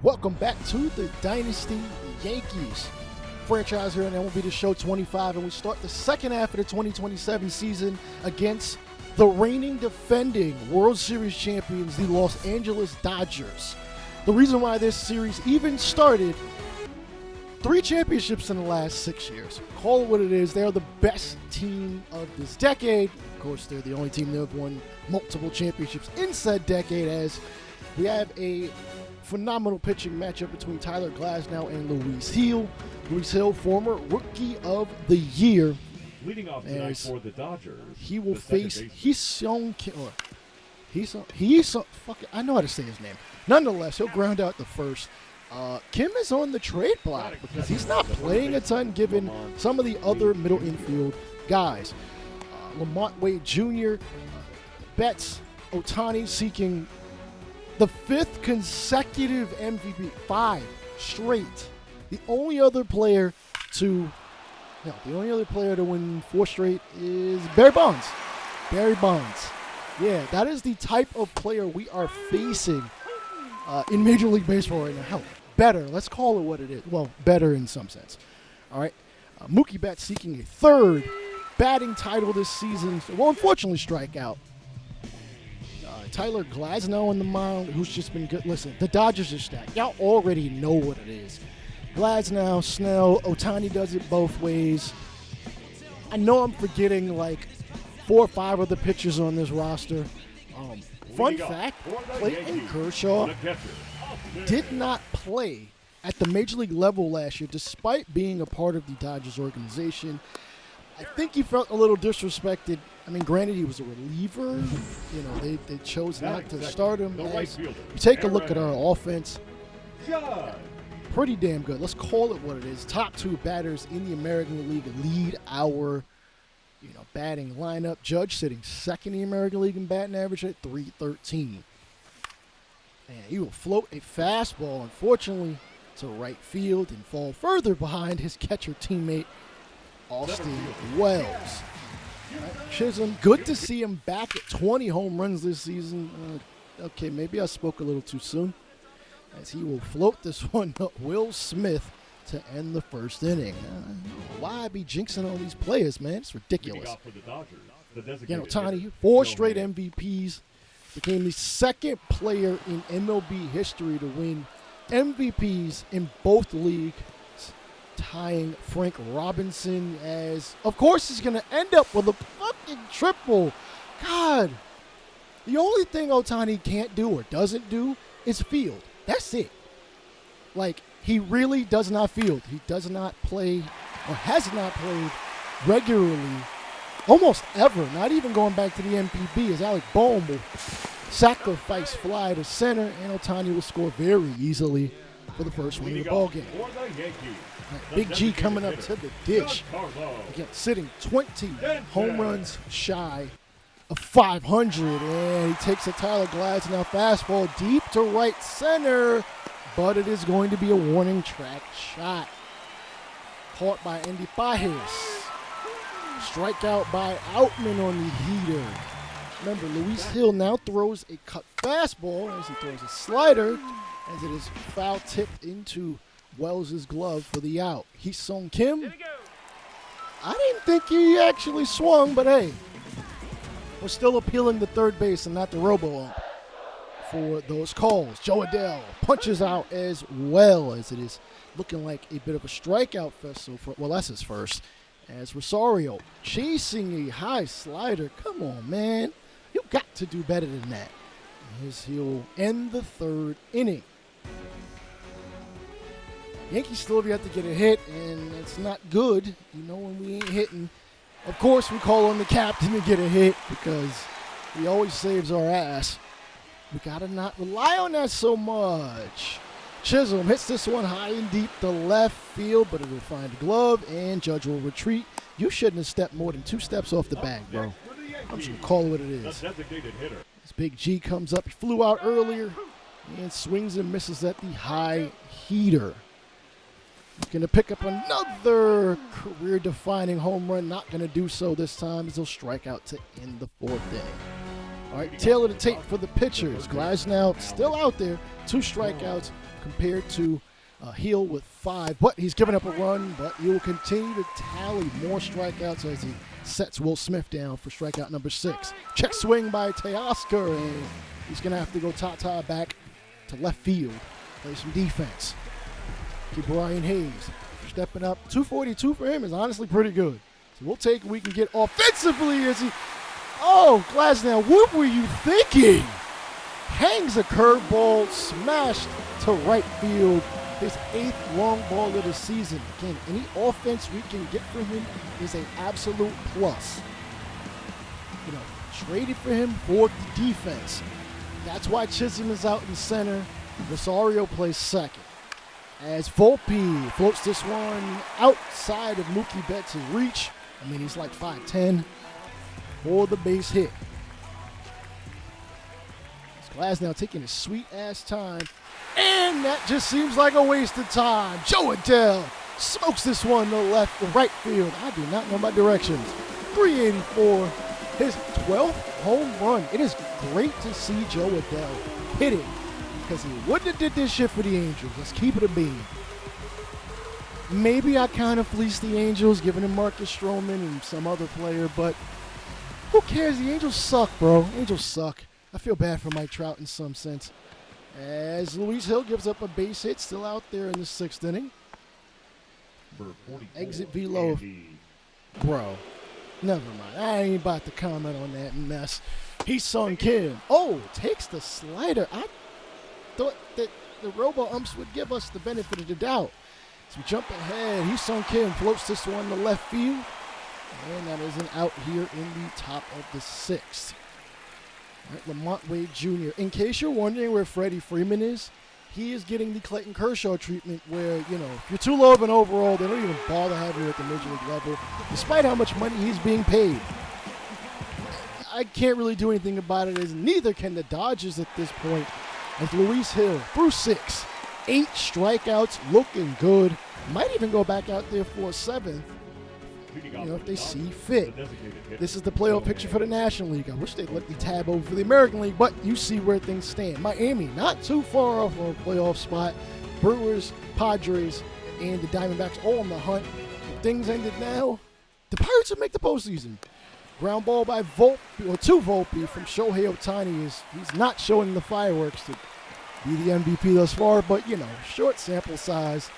Welcome back to the Dynasty Yankees franchise here on MLB The Show 25, and we start the second half of the 2027 season against the reigning defending World Series champions, the Los Angeles Dodgers. The reason why this series even started, 3 championships in the last 6 years. Call it what it is. They are the best team of this decade. Of course, they're the only team that have won multiple championships in said decade, as we have a phenomenal pitching matchup between Tyler Glasnow and Luis Hill. Luis Hill, former Rookie of the Year. Leading off tonight for the Dodgers, he will face Hee-Sung Kim. I know how to say his name. Nonetheless, he'll ground out the first. Kim is on the trade block because he's not playing a ton given some of the other middle infield guys. Lamont Wade Jr., Betts, Ohtani seeking the 5th consecutive MVP, 5 straight. The only other player to win 4 straight is Barry Bonds. Barry Bonds. Yeah, that is the type of player we are facing in Major League Baseball right now. Hell, better. Let's call it what it is. Well, better in some sense. All right. Mookie Betts seeking a 3rd batting title this season. Well, unfortunately, strikeout. Tyler Glasnow on the mound, who's just been good. Listen, the Dodgers are stacked. Y'all already know what it is. Glasnow, Snell, Ohtani does it both ways. I know I'm forgetting like 4 or 5 of the pitchers on this roster. Fun fact, Clayton Kershaw did not play at the Major League level last year despite being a part of the Dodgers organization. I think he felt a little disrespected. I mean, granted, he was a reliever. You know, they chose not to start him. As you take a look at our offense, pretty damn good. Let's call it what it is. Top 2 batters in the American League lead our, batting lineup. Judge sitting 2nd in the American League in batting average at .313. And he will float a fastball, unfortunately, to right field and fall further behind his catcher teammate, Austin Wells. Chisholm, good to see him back at 20 home runs this season. Okay, maybe I spoke a little too soon, as he will float this one up. Will Smith to end the first inning. Why be jinxing all these players, man? It's ridiculous. Ohtani, 4 straight MVPs, became the 2nd player in MLB history to win MVPs in both leagues, tying Frank Robinson, as, of course, he's going to end up with a fucking triple. God, the only thing Ohtani can't do or doesn't do is field. That's it. Like, he really does not field. He does not play or has not played regularly almost ever, not even going back to the MPB, as Alec Bohm will sacrifice fly to center, and Ohtani will score very easily for the first win of the ball game. Big G coming up to the dish. Again, sitting 20 home runs shy of 500. And he takes a Tyler Glasnow fastball deep to right center. But it is going to be a warning track shot. Caught by Andy Pajes. Strikeout by Outman on the heater. Remember, Luis Hill now throws a cut fastball as he throws a slider, as it is foul tipped into Wells' glove for the out. Hee-Sung Kim, I didn't think he actually swung, but hey, we're still appealing to third base and not the robo-ump for those calls. Joe Adele punches out as well, as it is looking like a bit of a strikeout festival for, well, that's his first, as Rosario chasing a high slider. Come on, man. You got to do better than that. As he'll end the 3rd inning. Yankees still have to get a hit, and it's not good. You know, when we ain't hitting, of course we call on the captain to get a hit because he always saves our ass. We got to not rely on that so much. Chisholm hits this one high and deep to left field, but it will find a glove, and Judge will retreat. You shouldn't have stepped more than 2 steps off the bag, bro. I'm just going to call it what it is. This Big G comes up. He flew out earlier and swings and misses at the high heater. Going to pick up another career-defining home run. Not going to do so this time, as he'll strike out to end the 4th inning. All right, tail of the tape for the pitchers. Glasnow still out there, 2 strikeouts compared to Heel with 5. But he's given up a run, but he will continue to tally more strikeouts as he sets Will Smith down for strikeout number 6. Check swing by Teoscar, and he's going to have to go Tata back to left field, play some defense. Keep Brian Hayes stepping up. 242 for him is honestly pretty good. So we'll take what we can get offensively as he... Oh, Glasnow, what were you thinking? Hangs a curveball, smashed to right field. His 8th long ball of the season. Again, any offense we can get from him is an absolute plus. You know, traded for him for the defense. That's why Chisholm is out in center. Rosario plays second. As Volpe floats this one outside of Mookie Betts' reach. I mean, he's like 5'10", for the base hit. Glasnow taking his sweet-ass time. And that just seems like a waste of time. Joe Adele smokes this one to left, the right field. I do not know my directions. 384, his 12th home run. It is great to see Joe Adele hit it because he wouldn't have did this shit for the Angels. Let's keep it a beam. Maybe I kind of fleeced the Angels, giving him Marcus Stroman and some other player, but who cares? The Angels suck, bro. Angels suck. I feel bad for Mike Trout in some sense. As Luis Hill gives up a base hit, still out there in the 6th inning. Exit velo. Bro, never mind. I ain't about to comment on that mess. He-Sung Kim. Oh, takes the slider. I thought that the robo-umps would give us the benefit of the doubt. So we jump ahead. He-Sung Kim floats this one to left field. And that is an out here in the top of the 6th. Right, Lamont Wade Jr. In case you're wondering where Freddie Freeman is, he is getting the Clayton Kershaw treatment where, you know, if you're too low of an overall, they don't even bother having you at the major league level, despite how much money he's being paid. I can't really do anything about it, as neither can the Dodgers at this point, as Luis Hill, through 6, 8 strikeouts, looking good. Might even go back out there for a 7th. You know, if they see fit. This is the playoff picture for the National League. I wish they'd let me tab over for the American League, but you see where things stand. Miami, not too far off of a playoff spot. Brewers, Padres, and the Diamondbacks all on the hunt. If things ended now, the Pirates would make the postseason. Ground ball by Volpe, or to Volpe from Shohei Ohtani. He's not showing the fireworks to be the MVP thus far, but, you know, short sample size.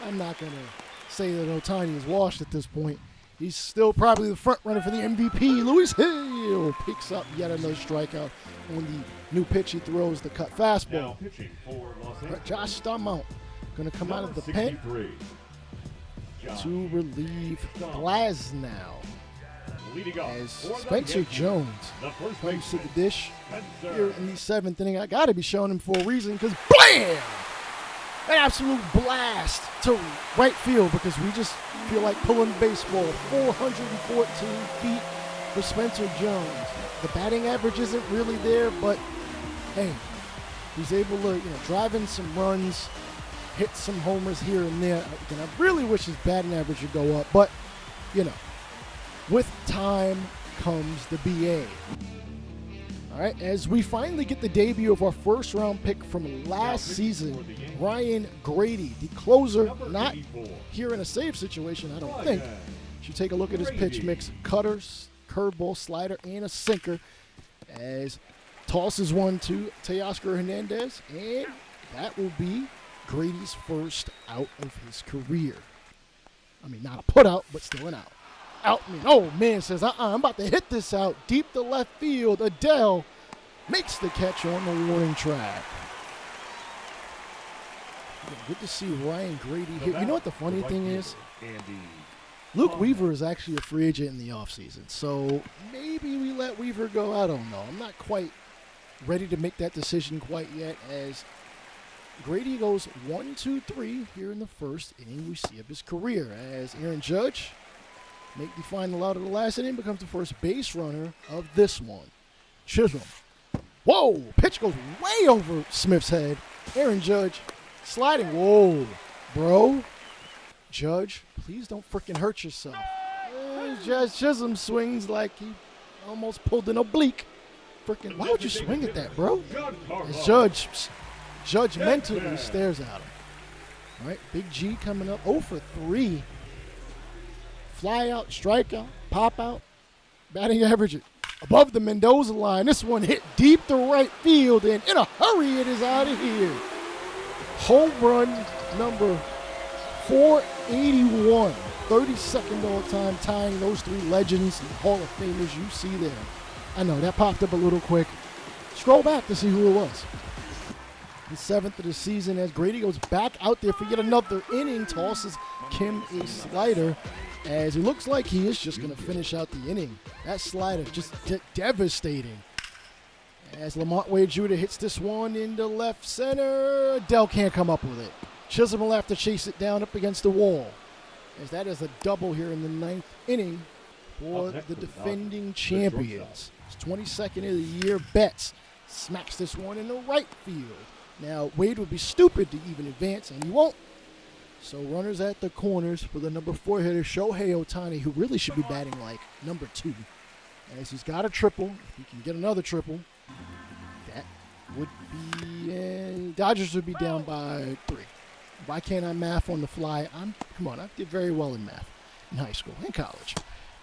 I'm not going to say that Ohtani is washed at this point. He's still probably the front runner for the MVP. Luis Hill picks up yet another strikeout on the new pitch he throws, the cut fastball. Right, Josh Staumont going to come out of the pen to relieve Glasnow. As Spencer Jones comes to the dish here in the 7th inning. I got to be showing him for a reason because blam! An absolute blast to right field because we just feel like pulling baseball. 414 feet for Spencer Jones. The batting average isn't really there, but hey, he's able to, you know, drive in some runs, hit some homers here and there. And I really wish his batting average would go up, but, you know, with time comes the BA. All right, as we finally get the debut of our first-round pick from last season, Ryan Grady, the closer, not here in a save situation, I don't think. Should take a look at his pitch mix: cutters, curveball, slider, and a sinker. As tosses one to Teoscar Hernandez, and that will be Grady's first out of his career. I mean, not a put out, but still an out. Oh man, says, I'm about to hit this out deep to left field. Adele makes the catch on the warning track. Good to see Ryan Grady here. You know what the funny thing is? Luke Weaver is actually a free agent in the offseason, so maybe we let Weaver go. I don't know. I'm not quite ready to make that decision quite yet, as Grady goes 1-2-3 here in the first inning we see of his career, as Aaron Judge make the final out of the last inning, becomes the first base runner of this one. Chisholm. Whoa! Pitch goes way over Smith's head. Aaron Judge sliding. Whoa, bro. Judge, please don't freaking hurt yourself. Judge Chisholm swings like he almost pulled an oblique. freaking, why would you swing at that, bro? As Judge judgmentally stares at him. All right, Big G coming up 0 for 3. Fly out, strike out, pop out. Batting average above the Mendoza line. This one hit deep to right field, and in a hurry, it is out of here. Home run number 481. 32nd all time, tying those 3 legends and Hall of Famers you see there. I know, that popped up a little quick. Scroll back to see who it was. The 7th of the season as Grady goes back out there for yet another inning, tosses Kim a slider as it looks like he is just going to finish out the inning. That slider just devastating. As Lamont Wade Jr. hits this one into left center, Dell can't come up with it. Chisholm will have to chase it down up against the wall. As that is a double here in the 9th inning for the defending champions. It's 22nd of the year. Betts smacks this one in the right field. Now, Wade would be stupid to even advance, and he won't. So runners at the corners for the number 4 hitter, Shohei Ohtani, who really should be batting like number 2. As he's got a triple. If he can get another triple, that would be, Dodgers would be down by 3. Why can't I math on the fly? Come on, I did very well in math in high school and college.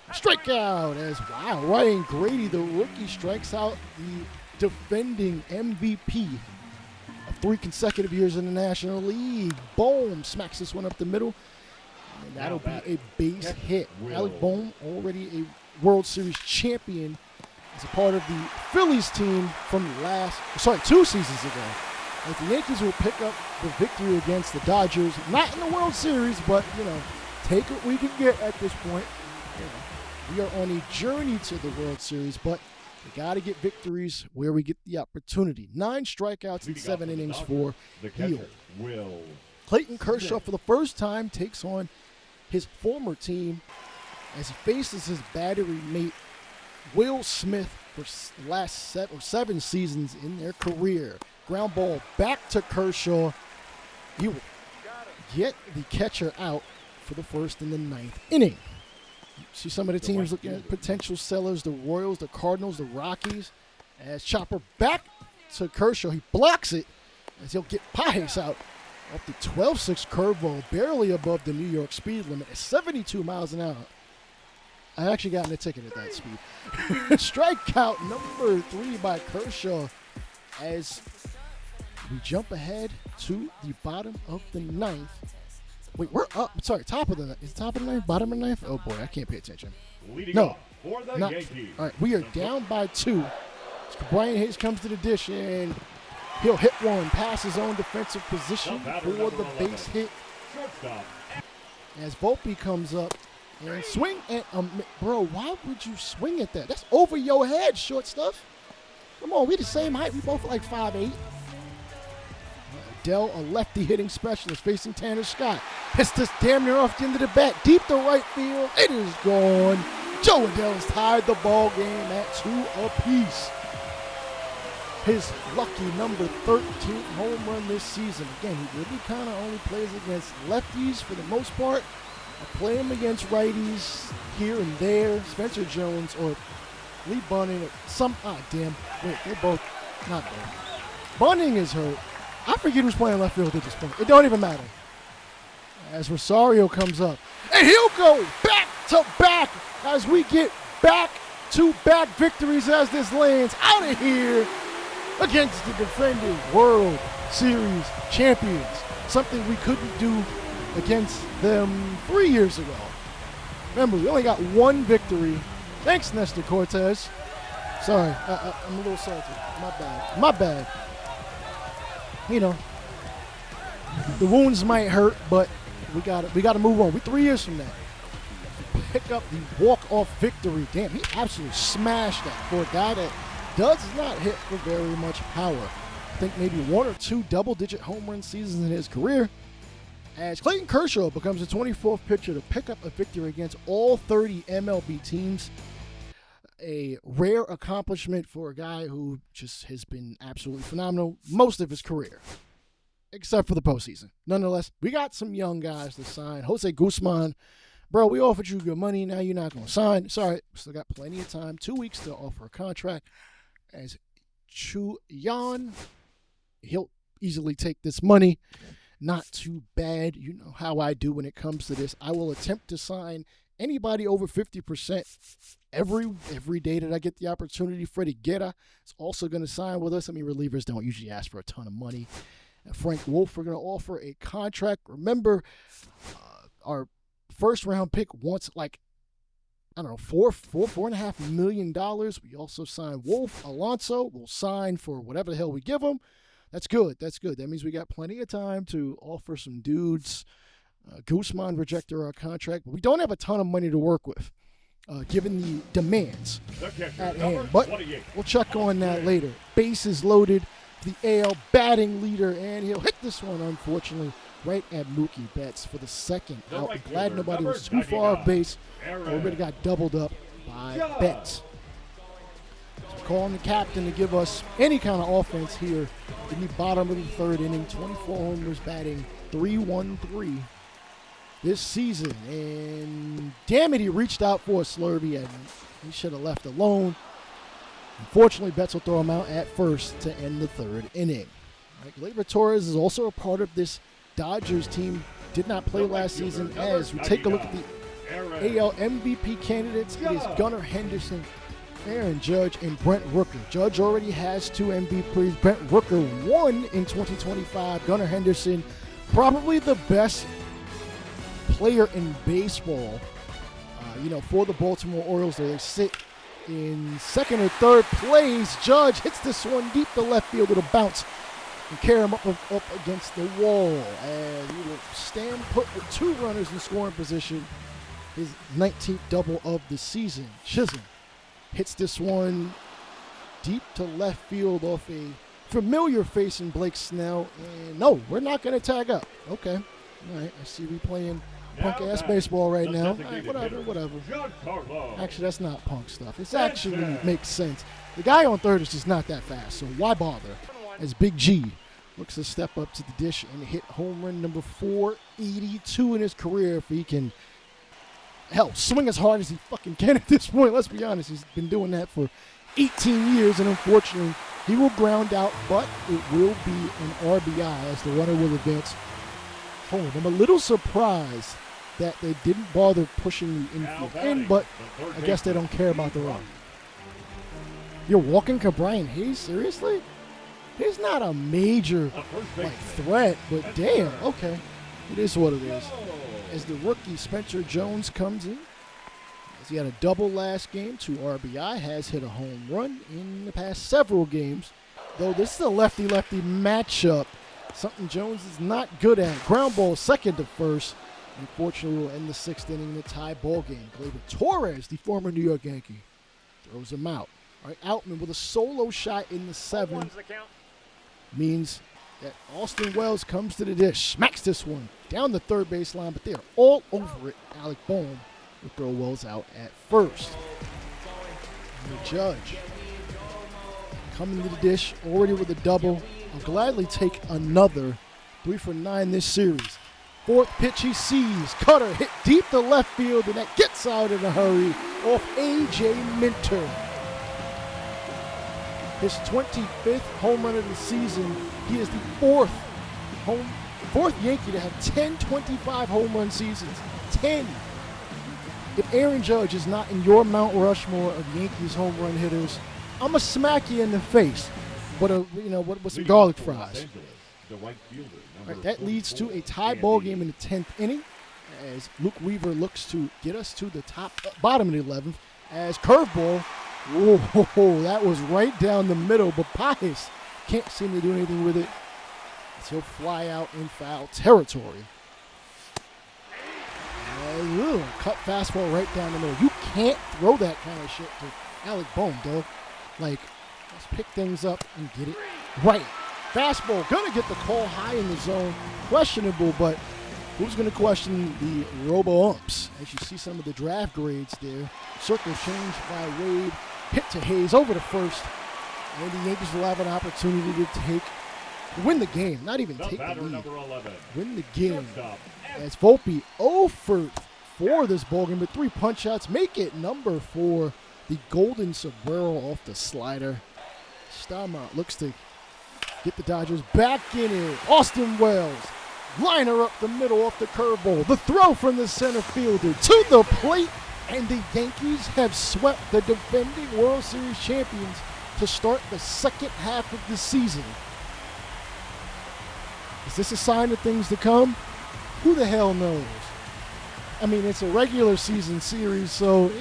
Strikeout as, wow, Ryan Grady, the rookie, strikes out the defending MVP of 3 consecutive years in the National League. Bohm smacks this one up the middle, and that'll be a base hit. Alec Bohm, already a World Series champion, as a part of the Phillies team from 2 seasons ago. If the Yankees will pick up the victory against the Dodgers, not in the World Series, but, take what we can get at this point. We are on a journey to the World Series, but we got to get victories where we get the opportunity. 9 strikeouts in 7 innings for Heel. Clayton Kershaw, for the first time, takes on his former team as he faces his battery mate, Will Smith, for the last 7 seasons in their career. Ground ball back to Kershaw. He will get the catcher out for the first in the 9th inning. See some of the teams looking at potential sellers, the Royals, the Cardinals, the Rockies. As Chopper back to Kershaw, he blocks it as he'll get Pages out off the 12-6 curveball, barely above the New York speed limit at 72 miles an hour. I actually got in a ticket at that speed. Strikeout number 3 by Kershaw as we jump ahead to the bottom of the 9th. Wait, we're up. Sorry, top of the 9th. Is it top of the 9th? Bottom of the 9th? Oh, boy, I can't pay attention. No. Not, all right, we are down by 2. Brian Hayes comes to the dish, and he'll hit one past his own defensive position for the base hit. As Volpe comes up and swing at bro, why would you swing at that? That's over your head, short stuff. Come on, we the same height. We both like 5'8". Dell, a lefty hitting specialist, facing Tanner Scott. Hits this damn near off the end of the bat. Deep to right field. It is gone. Joe Adell's tied the ball game at 2 apiece. His lucky number 13th home run this season. Again, he really kind of only plays against lefties for the most part. I play him against righties here and there. Spencer Jones or Lee Bunning. Wait, they're both not there. Bunning is hurt. I forget who's playing left field at this point. It don't even matter. As Rosario comes up. And he'll go back to back as we get back-to-back victories as this lands out of here against the defending World Series champions. Something we couldn't do against them 3 years ago. Remember, we only got 1 victory. Thanks, Nestor Cortez. Sorry, I'm a little salty. My bad. The wounds might hurt, but we got to move on. We're 3 years from that. Pick up the walk-off victory. Damn, he absolutely smashed that for a guy that does not hit for very much power. I think maybe 1 or 2 double-digit home run seasons in his career. As Clayton Kershaw becomes the 24th pitcher to pick up a victory against all 30 MLB teams. A rare accomplishment for a guy who just has been absolutely phenomenal most of his career, except for the postseason. Nonetheless, we got some young guys to sign. Jose Guzman, bro, we offered you good money. Now you're not going to sign. Sorry, still got plenty of time. 2 weeks to offer a contract. as Chuyan. He'll easily take this money. Not too bad. You know how I do when it comes to this. I will attempt to sign anybody over 50% every day that I get the opportunity. Freddie Guerra is also going to sign with us. I mean, relievers don't usually ask for a ton of money. And Frank Wolf, we're going to offer a contract. Remember, our first round pick wants like, I don't know, $4.5 million. We also signed Wolf. Alonso will sign for whatever the hell we give him. That's good. That's good. That means we got plenty of time to offer some dudes. Guzman rejected our contract, but we don't have a ton of money to work with, given the demands at hand. But we'll check on that later. Bases loaded, the AL batting leader, and he'll hit this one, unfortunately, right at Mookie Betts for the second out. I'm glad nobody was too far off base. Already got doubled up by Betts. So calling the captain to give us any kind of offense here in the bottom of the third inning. 24 homers, batting .313 this season. And damn it, he reached out for a slurve, and he should have left alone. Unfortunately, Betts will throw him out at first to end the third inning. Gleyber Torres is also a part of this Dodgers team. Did not play last season. As we take a look at the AL MVP candidates, it is Gunnar Henderson, Aaron Judge, and Brent Rooker. Judge already has 2 MVPs. Brent Rooker won in 2025. Gunnar Henderson, probably the best player in baseball, for the Baltimore Orioles. They sit in second or third place. Judge hits this one deep to left field with a bounce and carry him up against the wall. And he will stand put with 2 runners in scoring position. His 19th double of the season. Chisholm hits this one deep to left field off a familiar face in Blake Snell. And no, we're not going to tag up. Okay. All right. I see we playing punk-ass baseball right now. All right, whatever. Actually, that's not punk stuff. It actually makes sense. The guy on third is just not that fast, so why bother? As Big G looks to step up to the dish and hit home run number 482 in his career. If he can, swing as hard as he fucking can at this point. Let's be honest. He's been doing that for 18 years, and unfortunately, he will ground out, but it will be an RBI as the runner will advance home. I'm a little surprised that they didn't bother pushing the infield in, but I guess they don't care about the run. You're walking Brian Hayes? Seriously? He's not a major threat, but damn, okay. It is what it is. As the rookie Spencer Jones comes in, as he had a double last game, 2 RBI, has hit a home run in the past several games. Though this is a lefty-lefty matchup, something Jones is not good at. Ground ball second to first. Unfortunately, will end the 6th inning in a tie ball game. Gleyber Torres, the former New York Yankee, throws him out. All right, Outman with a solo shot in the 7th means that Austin Wells comes to the dish, smacks this one down the third baseline, but they are all over it. Alec Bohm will throw Wells out at first. And the Judge coming to the dish, already with a double. I'll gladly take another 3 for 9 this series. 4th pitch he sees. Cutter hit deep to left field, and that gets out in a hurry off A.J. Minter. His 25th home run of the season. He is the fourth Yankee to have 10 25 home run seasons. 10. If Aaron Judge is not in your Mount Rushmore of Yankees home run hitters, I'm going to smack you in the face. With some garlic fries. Right, that leads to a tie ball game in the 10th inning as Luke Weaver looks to get us to the bottom of the 11th as curveball. Whoa, that was right down the middle, but Pius can't seem to do anything with it as he'll fly out in foul territory. Cut fastball right down the middle. You can't throw that kind of shit to Alec Bohm, dog. Let's pick things up and get it right. Fastball, gonna get the call high in the zone. Questionable, but who's gonna question the robo-umps? As you see some of the draft grades there. Circle change by Wade. Hit to Hayes over to first. And the Yankees will have an opportunity to win the game. Not even take the lead. Win the game. As Volpe 0 for 4 this ballgame with 3 punch outs. Make it number 4. The golden sombrero off the slider. Starmont looks to get the Dodgers back in it. Austin Wells, liner up the middle off the curveball. The throw from the center fielder to the plate, and the Yankees have swept the defending World Series champions to start the second half of the season. Is this a sign of things to come? Who the hell knows? I mean, it's a regular season series, so,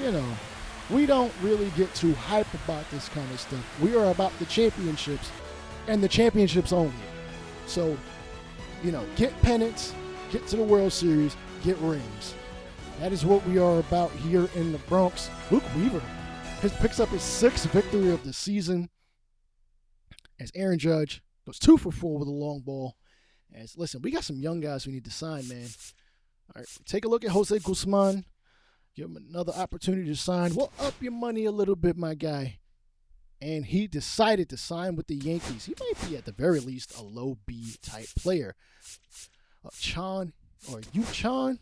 we don't really get too hype about this kind of stuff. We are about the championships, and the championships only. So, get pennants, get to the World Series, get rings. That is what we are about here in the Bronx. Luke Weaver picks up his 6th victory of the season as Aaron Judge goes 2 for 4 with a long ball. Listen, we got some young guys we need to sign, man. All right, take a look at Jose Guzman. Give him another opportunity to sign. We'll up your money a little bit, my guy. And he decided to sign with the Yankees. He might be, at the very least, a low B type player. Chan, or Yu-Chan,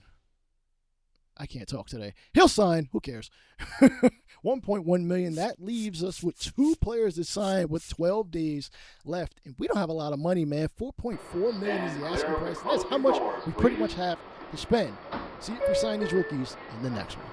I can't talk today. He'll sign. Who cares? $1.1 million. That leaves us with 2 players to sign with 12 days left. And we don't have a lot of money, man. $4.4 million is the asking price. That's how much we pretty much have to spend. See if we sign these rookies in the next one.